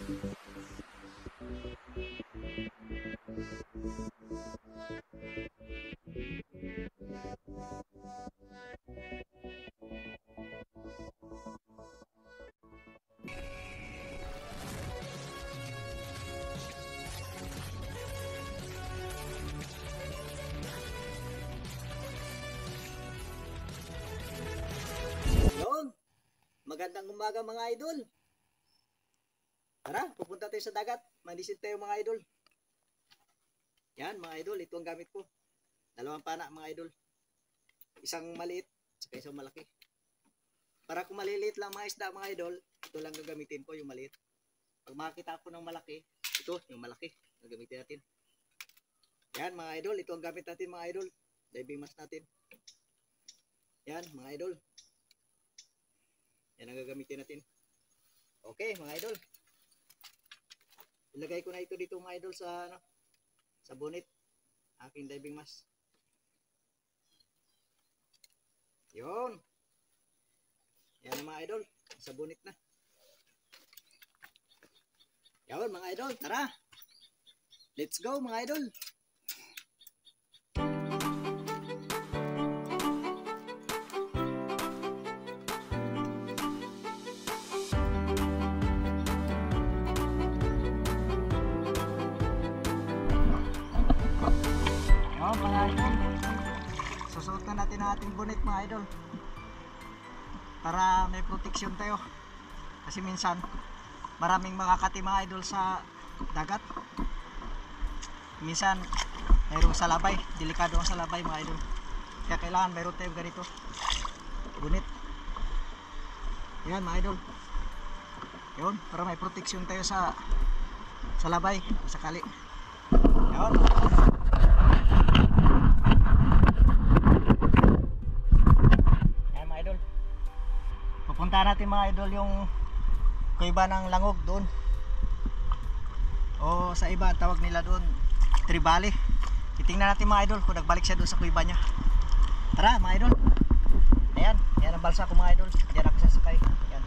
Yun, magandang umaga mga idol. Tara, pupunta tayo sa dagat. Manisid tayo mga idol. Yan mga idol, ito ang gamit ko. Dalawang pana mga idol. Isang maliit, saka isang malaki. Para kung maliliit lang mga isda mga idol, ito lang gagamitin ko, yung maliit. Pag makakita ko ng malaki, ito yung malaki, gagamitin natin. Yan mga idol, ito ang gamit natin mga idol. Diving mask natin. Yan mga idol. Yan ang gagamitin natin. Okay mga idol. Ilagay ko na ito dito mga idol sa sa bonnet. Aking diving mask. Yun. Yan mga idol. Sa bonnet na. Yun mga idol. Tara. Let's go mga idol. Mga idol, susuotin natin ang ating bonnet mga idol para may protection tayo kasi minsan maraming makakati mga idol sa dagat. Minsan mayroong salabay, delikado ang salabay mga idol, kaya kailangan mayroon tayo ganito bonnet. Yan mga idol, yun, para may protection tayo sa salabay sakali. Yun. Pupunta natin mga idol yung kuiba ng langog doon, o sa iba tawag nila doon tribali. Titingnan natin mga idol kung nagbalik siya doon sa kuiba niya. Tara mga idol. Ayan, yan ang balsa ko mga idol. Diyan ako sasakay. Ayan.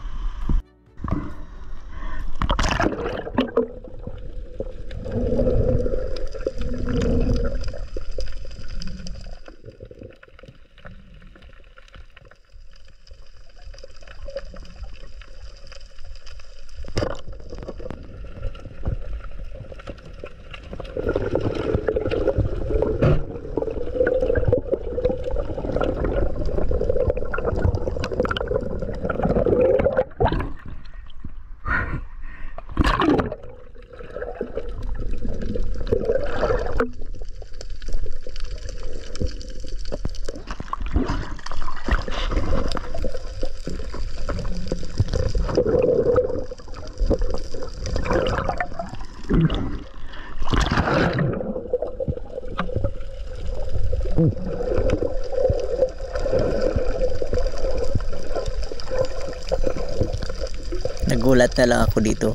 Nagulat na lang ako dito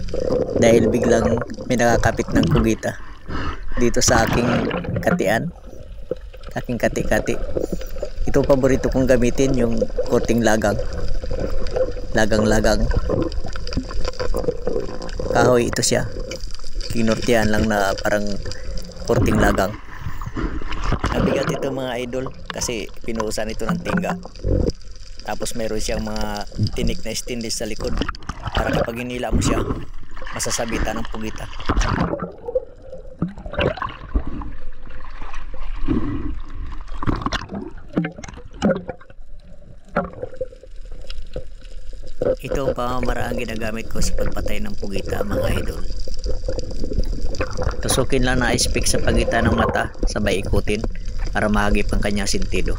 dahil biglang may nakakapit ng kugita dito sa aking katian, aking kati-kati. Ito paborito kong gamitin, yung korting lagang, lagang kahoy. Ito siya, kinortihan lang na parang korting lagang. Nabigat ito mga idol kasi pinuusan ito ng tingga, tapos meron siyang mga tinik na stainless sa likod para kapag hinila mo siya masasabitan ng pugita. Ito ang pamamaraang ginagamit ko sa pagpatay ng pugita mga idol. Tusukin lang na ice pick sa pagitan ng mata, sabay ikutin para mahagip ang kanyang sentido.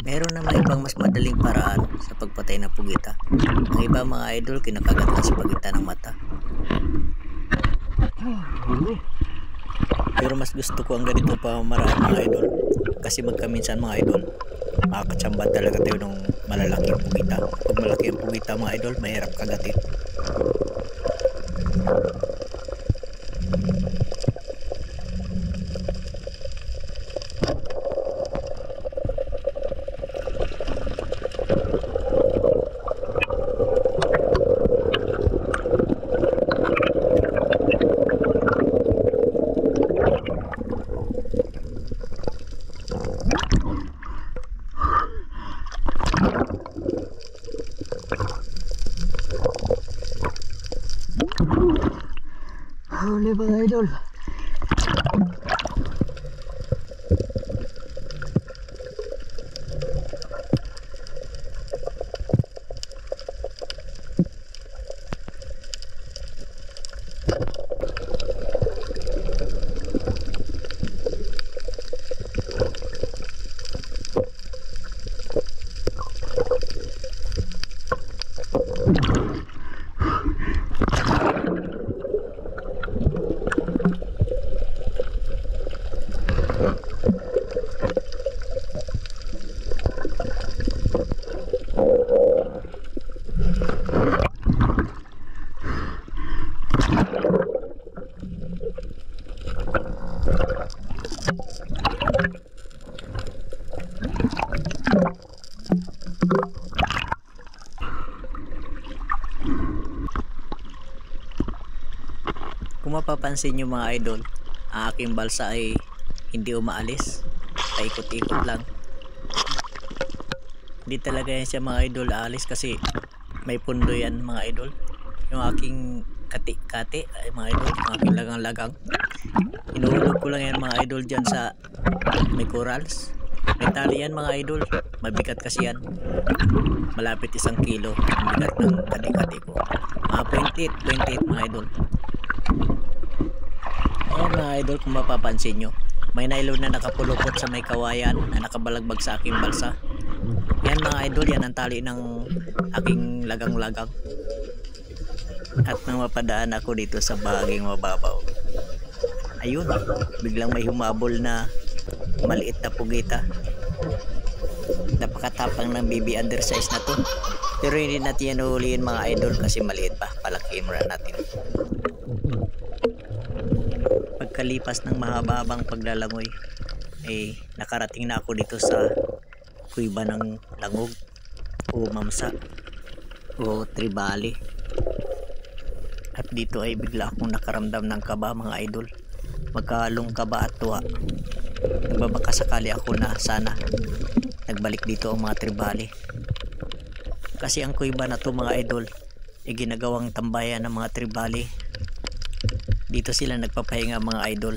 Meron naman ibang mas madaling paraan sa pagpatay ng pugita. Ang iba mga idol, kinakagat lang sa pagitan ng mata. Pero mas gusto ko ang ganito pamamaraan mga idol, kasi magkaminsan mga idol makakatsamba talaga tayo ng malalaking pugita. Pag malaki ang pugita mga idol, mahirap kagatin. Huli mga idol. Kung mapapansin nyo mga idol, ang aking balsa ay hindi umaalis, paikot-ikot lang. Hindi talaga yan siya mga idol aalis kasi may pundo yan mga idol. Yung aking kati-kati ay mga idol, yung aking lagang-lagang, inuulog ko lang yan mga idol dyan sa may corals. May tali yan mga idol, mabigat kasi yan, malapit 1 kilo ang bigat ng kati-kati ko, mga 0.8 mga idol. Ayan mga idol, kung mapapansin nyo, may nylon na nakapulupot sa may kawayan na nakabalagbag sa aking balsa. Yan mga idol, yan ang tali ng aking lagang-lagang. At nang mapadaan ako dito sa bahaging mababaw, ayun, biglang may humabol na maliit na pugita. Napakatapang ng baby undersize na to, pero hindi natin yan uhulihin mga idol kasi maliit pa, palakihin muna natin. Pagkalipas ng mahaba-habang paglalangoy ay nakarating na ako dito sa kuiba ng langog o mamsa o tribali. At dito ay bigla akong nakaramdam ng kaba mga idol, magkalong kaba at tuwa. Nagbabaka sakali ako na sana nagbalik dito ang mga tribali, kasi ang kuiba na to mga idol ay ginagawang tambayan ng mga tribali. Dito sila nagpapahinga mga idol,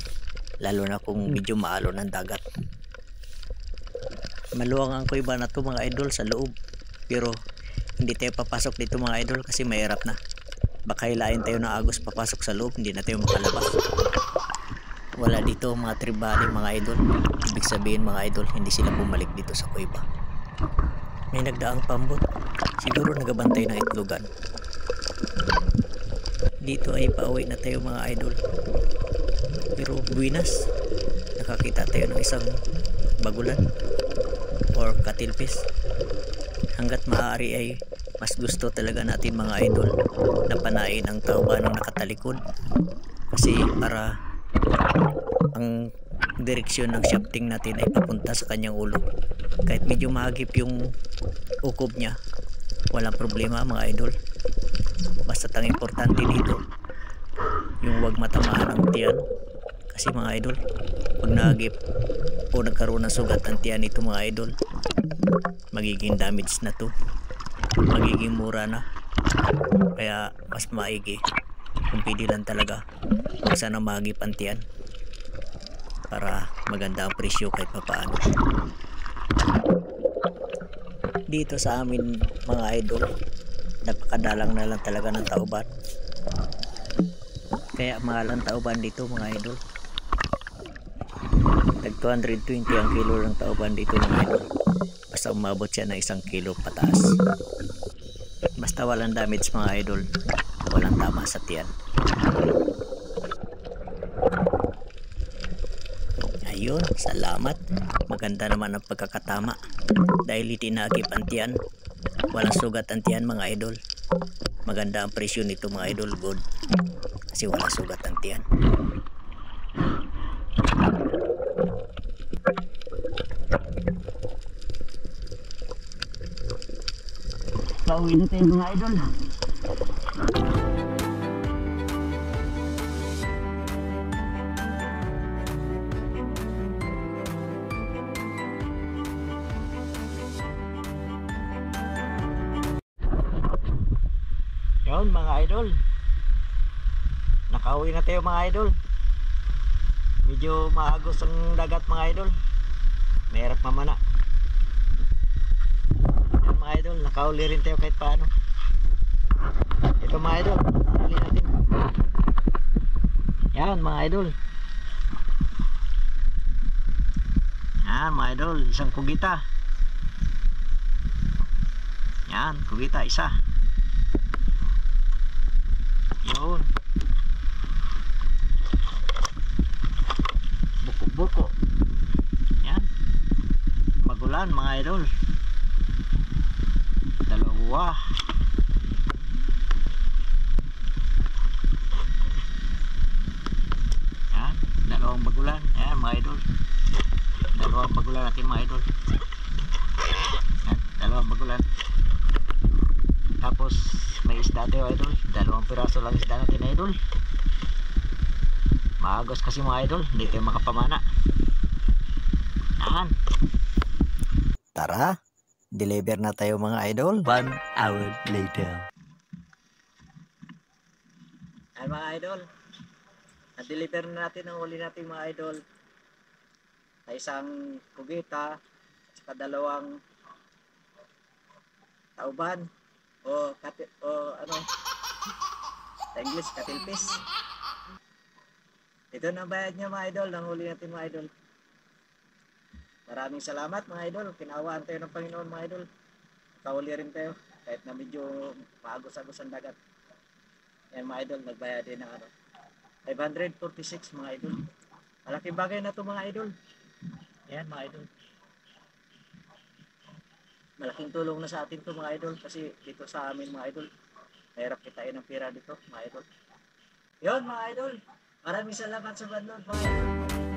lalo na kung medyo maalon ang dagat. Maluwang ang kuiba na to mga idol sa loob, pero hindi tayo papasok dito mga idol kasi mahirap na. Baka hilain tayo ng agos papasok sa loob, hindi na tayo makalabas. Wala dito mga tribali mga idol, ibig sabihin mga idol hindi sila bumalik dito sa kuiba. May nagdaang pambot, siguro nagabantay ng itlogan. Dito ay pauwi na tayo mga idol, pero buwinas, nakakita tayo ng isang bagulan or katilpis. Hanggat maaari ay mas gusto talaga natin mga idol na panain ang tauban ng nakatalikod, kasi para ang direksyon ng shafting natin ay papunta sa kanyang ulo. Kahit medyo mahagip yung ukob niya, walang problema mga idol. Basta ang importante dito yung wag matamaan ang tiyan, kasi mga idol pag nahagip o nagkaroon ng sugat ang tiyan ito mga idol, magiging damage na to, magiging mura na. Kaya mas maigi kung pwede lang talaga huwag sana mahagip ang tiyan para maganda ang presyo kahit papaano. Dito sa amin mga idol, napakadalang na lang talaga ng tauban, kaya mahal ang tauban dito mga idol. Tag 220 ang kilo ng tauban dito mga idol, basta umabot siya ng 1 kilo pataas. Basta walang damage mga idol, walang tama sa tiyan. Ayun, salamat, maganda naman ang pagkakatama dahil itinagip ang tiyan, walang sugat ang tiyan mga idol. Maganda ang presyo nito mga idol, good, kasi walang sugat ang tiyan. Pauwi na tayo mga idol. Yun mga idol, Nakauwi na tayo mga idol. Medyo maagos ang dagat mga idol. Mahirap mamana. Yan mga idol, nakauli rin tayo kahit paano. Ito mga idol, huli natin. Yan mga idol. Yan mga idol, isang kugita. Yan, kugita isa. Yun. Buko-buko. Yan. Magulan mga idol. Dalawa. Yan, dalawang bagulan. Yan mga idol. Dalawang bagulan natin mga idol. Yan, dalawang bagulan. Tapos may isda tayo idol. Dalawang piraso lang isda natin idol. Maagos kasi mga idol, hindi tayo makapamana. Yan. Tara, deliver na tayo mga idol. 1 hour later. Ay mga idol, na-deliver na natin ang huli natin mga idol. Sa isang kugita at saka dalawang tauban o ano sa English, katilpis. Ito na bayad niya mga idol, ang huli natin mga idol. Maraming salamat mga idol, kinawaan tayo ng Panginoon mga idol. Kahuli rin tayo kahit na medyo maagos-agos ang dagat. Yan mga idol, nagbayad din ng ano 546 mga idol. Malaking bagay na to mga idol. Yan mga idol. Malaking tulong na sa atin to mga idol kasi dito sa amin mga idol, mahirap kitain ng pera dito mga idol. Yon mga idol, maraming salamat sa banlod mga idol.